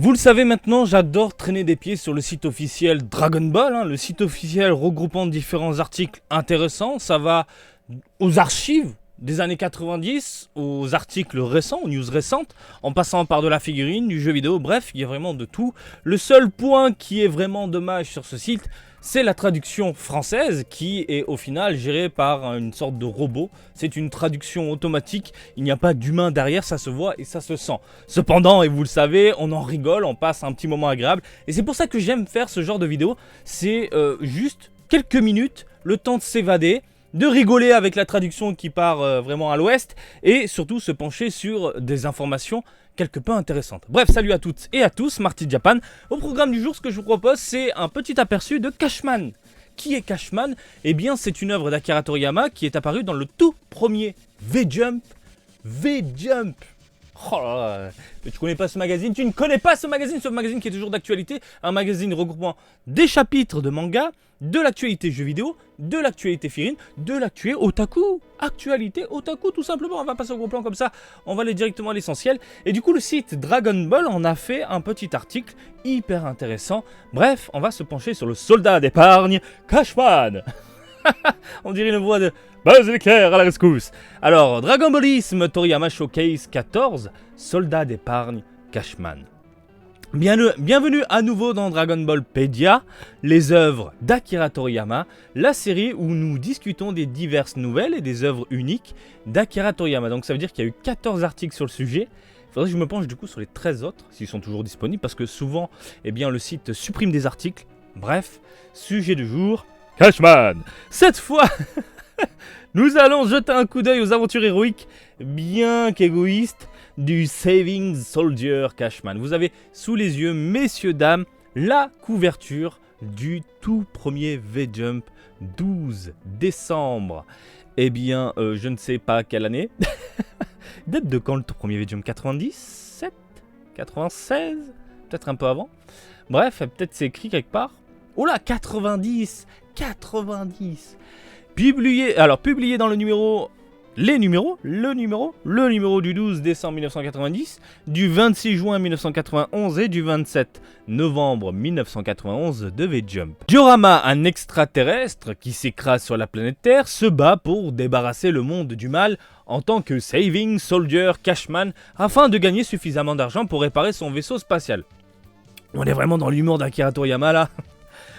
Vous le savez maintenant, j'adore traîner des pieds sur le site officiel Dragon Ball, le site officiel regroupant différents articles intéressants. Ça va aux archives des années 90, aux articles récents, aux news récentes, en passant par de la figurine, du jeu vidéo, bref, il y a vraiment de tout. Le seul point qui est vraiment dommage sur ce site, c'est la traduction française qui est au final gérée par une sorte de robot. C'est une traduction automatique, il n'y a pas d'humain derrière, ça se voit et ça se sent. Cependant, et vous le savez, on en rigole, on passe un petit moment agréable. Et c'est pour ça que j'aime faire ce genre de vidéo, c'est juste quelques minutes, le temps de s'évader, de rigoler avec la traduction qui part vraiment à l'ouest et surtout se pencher sur des informations quelque peu intéressantes. Bref, salut à toutes et à tous, Marty Japan. Au programme du jour, ce que je vous propose, c'est un petit aperçu de Cashman. Qui est Cashman? Eh bien, c'est une œuvre d'Akira Toriyama qui est apparue dans le tout premier V-Jump. V-Jump! Oh là là, tu connais pas ce magazine? Tu ne connais pas ce magazine qui est toujours d'actualité, un magazine regroupant des chapitres de manga, de l'actualité jeux vidéo, de l'actualité figurine, de l'actualité otaku. Actualité otaku tout simplement, on va passer au gros plan comme ça, on va aller directement à l'essentiel. Et du coup le site Dragon Ball en a fait un petit article hyper intéressant. Bref, on va se pencher sur le soldat d'épargne, Cashman. On dirait une voix de Buzz l'éclair à la rescousse. Alors, Dragon Ballism Toriyama Showcase 14, soldat d'épargne, Cashman. Bienvenue à nouveau dans Dragon Ball Pedia, les œuvres d'Akira Toriyama, la série où nous discutons des diverses nouvelles et des œuvres uniques d'Akira Toriyama. Donc ça veut dire qu'il y a eu 14 articles sur le sujet. Il faudrait que je me penche du coup sur les 13 autres, s'ils sont toujours disponibles, parce que souvent, eh bien, le site supprime des articles. Bref, sujet du jour, Cashman. Cette fois, nous allons jeter un coup d'œil aux aventures héroïques, bien qu'égoïstes, du Saving Soldier Cashman. Vous avez sous les yeux, messieurs, dames, la couverture du tout premier V-Jump 12 décembre. Eh bien, je ne sais pas quelle année. Date de quand le tout premier V-Jump? 97? 96? Peut-être un peu avant. Bref, peut-être c'est écrit quelque part. Oh là, 90! 90! Publié dans le numéro... Le numéro du 12 décembre 1990, du 26 juin 1991 et du 27 novembre 1991 de V-Jump. Diorama, un extraterrestre qui s'écrase sur la planète Terre, se bat pour débarrasser le monde du mal en tant que Saving Soldier Cashman afin de gagner suffisamment d'argent pour réparer son vaisseau spatial. On est vraiment dans l'humour d'Akira Toriyama là,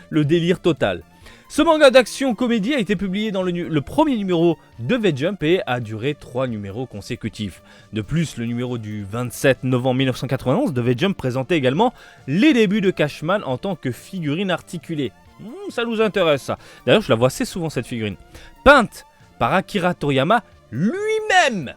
le délire total. Ce manga d'action-comédie a été publié dans le premier numéro de V-Jump et a duré 3 numéros consécutifs. De plus, le numéro du 27 novembre 1991 de V-Jump présentait également les débuts de Cashman en tant que figurine articulée. Ça nous intéresse ça. D'ailleurs, je la vois assez souvent cette figurine. Peinte par Akira Toriyama lui-même.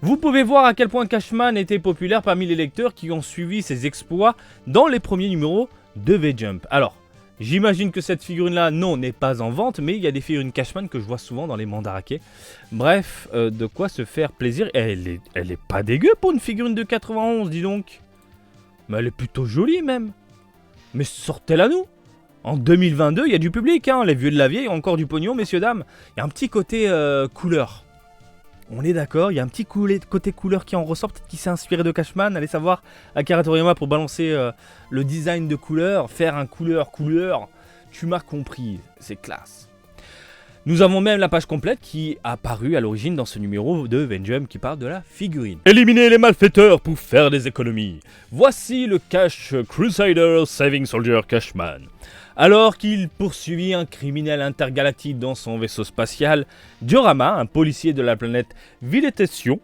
Vous pouvez voir à quel point Cashman était populaire parmi les lecteurs qui ont suivi ses exploits dans les premiers numéros de V-Jump. Alors, j'imagine que cette figurine-là, non, n'est pas en vente, mais il y a des figurines Cashman que je vois souvent dans les mandarakés. Bref, de quoi se faire plaisir. Elle est pas dégueu pour une figurine de 91, dis donc. Mais elle est plutôt jolie même. Mais sortez-la nous. En 2022, il y a du public, les vieux de la vieille ont encore du pognon, messieurs, dames. Il y a un petit côté couleur. On est d'accord, il y a un petit côté couleur qui en ressort, peut-être qu'il s'est inspiré de Cashman, allez savoir, Akira Toriyama pour balancer le design de couleur, faire un couleur, tu m'as compris, c'est classe. Nous avons même la page complète qui est apparue à l'origine dans ce numéro de V-Jump qui parle de la figurine. Éliminer les malfaiteurs pour faire des économies. Voici le Cash Crusader Saving Soldier Cashman. Alors qu'il poursuivit un criminel intergalactique dans son vaisseau spatial, Diorama, un policier de la planète Viletation,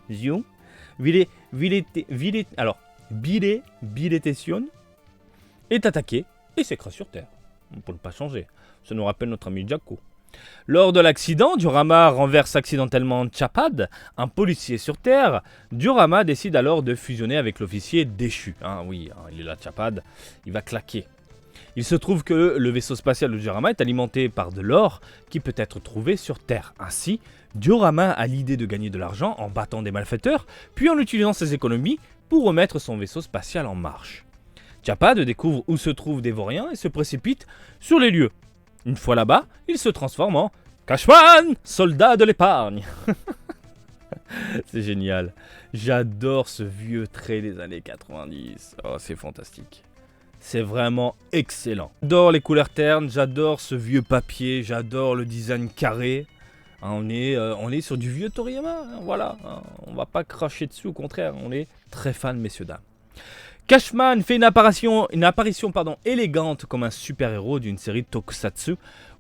Viletation, est attaqué et s'écrase sur Terre. Pour ne pas changer, ça nous rappelle notre ami Jacko. Lors de l'accident, Diorama renverse accidentellement Chapad, un policier sur Terre. Diorama décide alors de fusionner avec l'officier déchu. Il est là, Chapad, il va claquer. Il se trouve que le vaisseau spatial de Diorama est alimenté par de l'or qui peut être trouvé sur Terre. Ainsi, Diorama a l'idée de gagner de l'argent en battant des malfaiteurs, puis en utilisant ses économies pour remettre son vaisseau spatial en marche. Chapad découvre où se trouvent des vauriens et se précipite sur les lieux. Une fois là-bas, il se transforme en Cashman, soldat de l'épargne. C'est génial. J'adore ce vieux trait des années 90. Oh, c'est fantastique. C'est vraiment excellent. J'adore les couleurs ternes, j'adore ce vieux papier, j'adore le design carré. Hein, on est sur du vieux Toriyama, hein, voilà. Hein, on va pas cracher dessus, au contraire, on est très fan, messieurs, dames. Cashman fait une apparition élégante comme un super-héros d'une série de tokusatsu,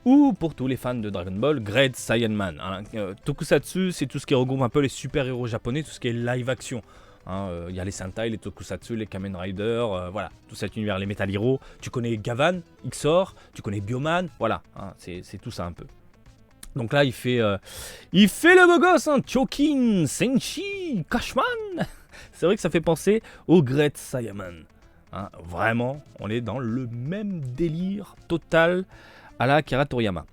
ou pour tous les fans de Dragon Ball, Great Saiyan-Man. Hein. Tokusatsu, c'est tout ce qui regroupe un peu les super-héros japonais, tout ce qui est live-action. Il y a les Sentai, les Tokusatsu, les Kamen Rider, voilà, tout cet univers, les Metal Hero. Tu connais Gavan, Xor, tu connais Bioman, voilà, hein, c'est tout ça un peu. Donc là, il fait le beau gosse, hein, Chokin Senshi Cashman. C'est vrai que ça fait penser au Great Saiyaman. Hein, vraiment, on est dans le même délire total à la Akira Toriyama.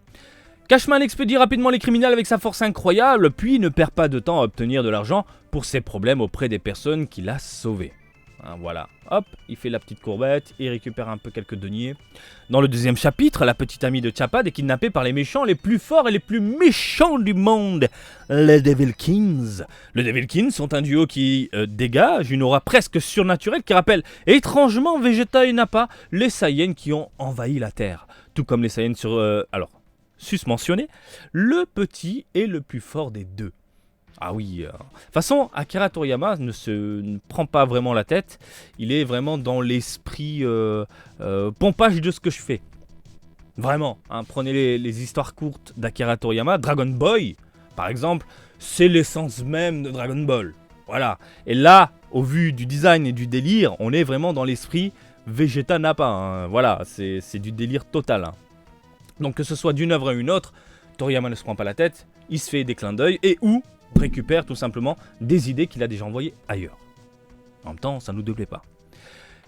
Cashman expédie rapidement les criminels avec sa force incroyable, puis ne perd pas de temps à obtenir de l'argent pour ses problèmes auprès des personnes qu'il a sauvées. Hein, voilà, hop, il fait la petite courbette, il récupère un peu quelques deniers. Dans le deuxième chapitre, la petite amie de Chapad est kidnappée par les méchants les plus forts et les plus méchants du monde, les Devil Kings. Les Devil Kings sont un duo qui dégage une aura presque surnaturelle qui rappelle étrangement Vegeta et Nappa, les Saiyans qui ont envahi la Terre. Tout comme les Saiyans susmentionné, le petit est le plus fort des deux. Ah oui, de toute façon, Akira Toriyama ne prend pas vraiment la tête, il est vraiment dans l'esprit pompage de ce que je fais. Vraiment, hein, prenez les histoires courtes d'Akira Toriyama, Dragon Boy, par exemple, c'est l'essence même de Dragon Ball. Voilà, et là, au vu du design et du délire, on est vraiment dans l'esprit Vegeta Nappa, hein. Voilà, c'est du délire total, hein. Donc que ce soit d'une œuvre à une autre, Toriyama ne se prend pas la tête, il se fait des clins d'œil et ou récupère tout simplement des idées qu'il a déjà envoyées ailleurs. En même temps, ça ne nous déplaît pas.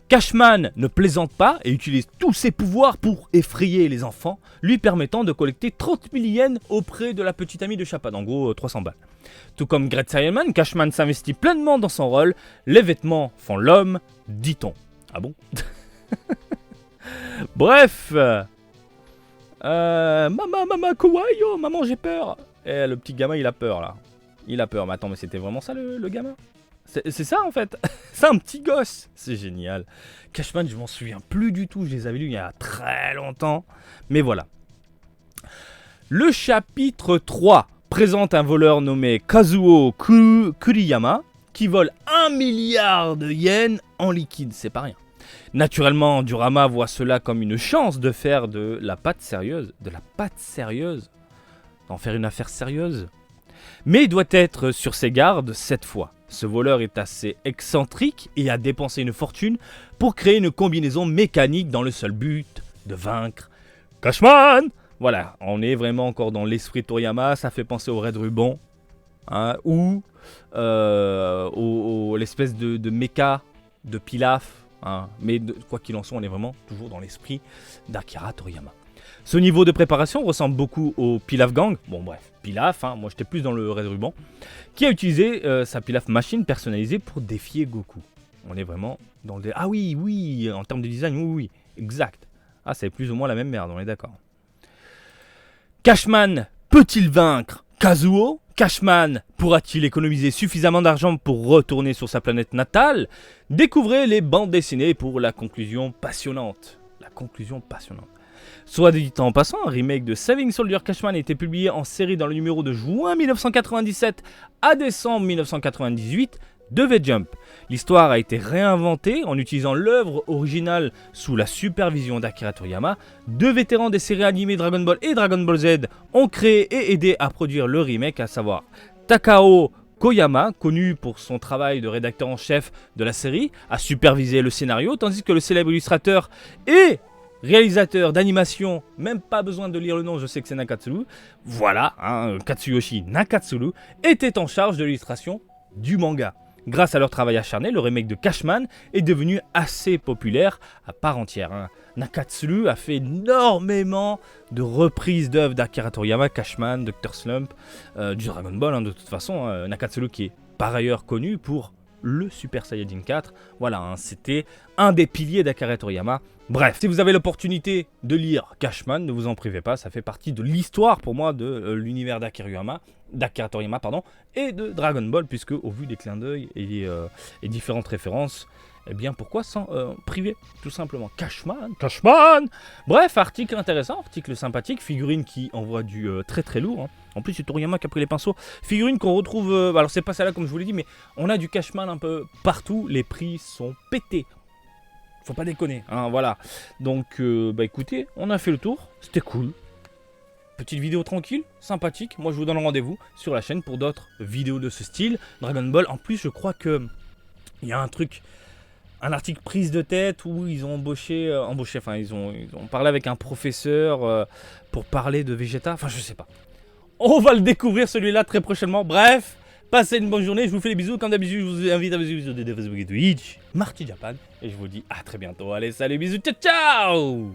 Cashman ne plaisante pas et utilise tous ses pouvoirs pour effrayer les enfants, lui permettant de collecter 30 000 yens auprès de la petite amie de Chapad, en gros 300 balles. Tout comme Great Saiyan-Man, Cashman s'investit pleinement dans son rôle, les vêtements font l'homme, dit-on. Ah bon? Bref... maman, kawaii, oh, maman, j'ai peur. Et le petit gamin, il a peur là. Il a peur. Mais attends, mais c'était vraiment ça le gamin? C'est ça en fait. C'est un petit gosse. C'est génial. Cashman, je m'en souviens plus du tout. Je les avais lus il y a très longtemps. Mais voilà. Le chapitre 3 présente un voleur nommé Kazuo Kuriyama qui vole 1 milliard de yens en liquide. C'est pas rien. Naturellement, Durama voit cela comme une chance de faire de la pâte sérieuse. D'en faire une affaire sérieuse. Mais il doit être sur ses gardes cette fois. Ce voleur est assez excentrique et a dépensé une fortune pour créer une combinaison mécanique dans le seul but de vaincre Cashman. Voilà, on est vraiment encore dans l'esprit Toriyama, ça fait penser au Red Ruban, hein, ou l'espèce de mecha de Pilaf. Hein, mais quoi qu'il en soit, on est vraiment toujours dans l'esprit d'Akira Toriyama. Ce niveau de préparation ressemble beaucoup au Pilaf Gang. Bon bref, Pilaf, hein, moi j'étais plus dans le Red Ruban, qui a utilisé sa Pilaf machine personnalisée pour défier Goku. On est vraiment dans le... Ah oui, en termes de design, oui, exact. Ah, c'est plus ou moins la même merde, on est d'accord. Cashman peut-il vaincre Kazuo? Cashman pourra-t-il économiser suffisamment d'argent pour retourner sur sa planète natale? Découvrez les bandes dessinées pour la conclusion passionnante. Soit dit en passant, un remake de Saving Soldier Cashman a été publié en série dans le numéro de juin 1997 à décembre 1998 de V-Jump. L'histoire a été réinventée en utilisant l'œuvre originale sous la supervision d'Akira Toriyama. 2 vétérans des séries animées Dragon Ball et Dragon Ball Z ont créé et aidé à produire le remake, à savoir Takao Koyama, connu pour son travail de rédacteur en chef de la série, a supervisé le scénario, tandis que le célèbre illustrateur et réalisateur d'animation, même pas besoin de lire le nom, je sais que c'est Nakatsuru, voilà, hein, Katsuyoshi Nakatsuru, était en charge de l'illustration du manga. Grâce à leur travail acharné, le remake de Cashman est devenu assez populaire à part entière, hein. Nakatsuru a fait énormément de reprises d'œuvres d'Akira Toriyama, Cashman, Dr. Slump, du Dragon Ball, hein, de toute façon. Nakatsuru qui est par ailleurs connu pour le Super Saiyajin 4. Voilà, hein, c'était un des piliers d'Akira Toriyama. Bref, si vous avez l'opportunité de lire Cashman, ne vous en privez pas, ça fait partie de l'histoire pour moi de l'univers d'Akira Toriyama, et de Dragon Ball, puisque au vu des clins d'œil et différentes références, eh bien pourquoi s'en priver, tout simplement. Cashman. Bref, article intéressant, article sympathique, figurine qui envoie du très très lourd, hein. En plus, c'est Toriyama qui a pris les pinceaux. Figurine qu'on retrouve, alors c'est pas celle-là comme je vous l'ai dit, mais on a du Cashman un peu partout, les prix sont pétés. Faut pas déconner, hein, voilà. Donc, bah écoutez, on a fait le tour, c'était cool. Petite vidéo tranquille, sympathique. Moi, je vous donne rendez-vous sur la chaîne pour d'autres vidéos de ce style. Dragon Ball, en plus, je crois que il y a un truc, un article prise de tête où ils ont ils ont parlé avec un professeur pour parler de Vegeta. Enfin, je sais pas. On va le découvrir celui-là très prochainement. Bref. Passez une bonne journée, je vous fais les bisous. Comme d'habitude, je vous invite à vous de Facebook et Twitch, Marty Japan. Et je vous dis à très bientôt. Allez, salut, bisous, ciao, ciao!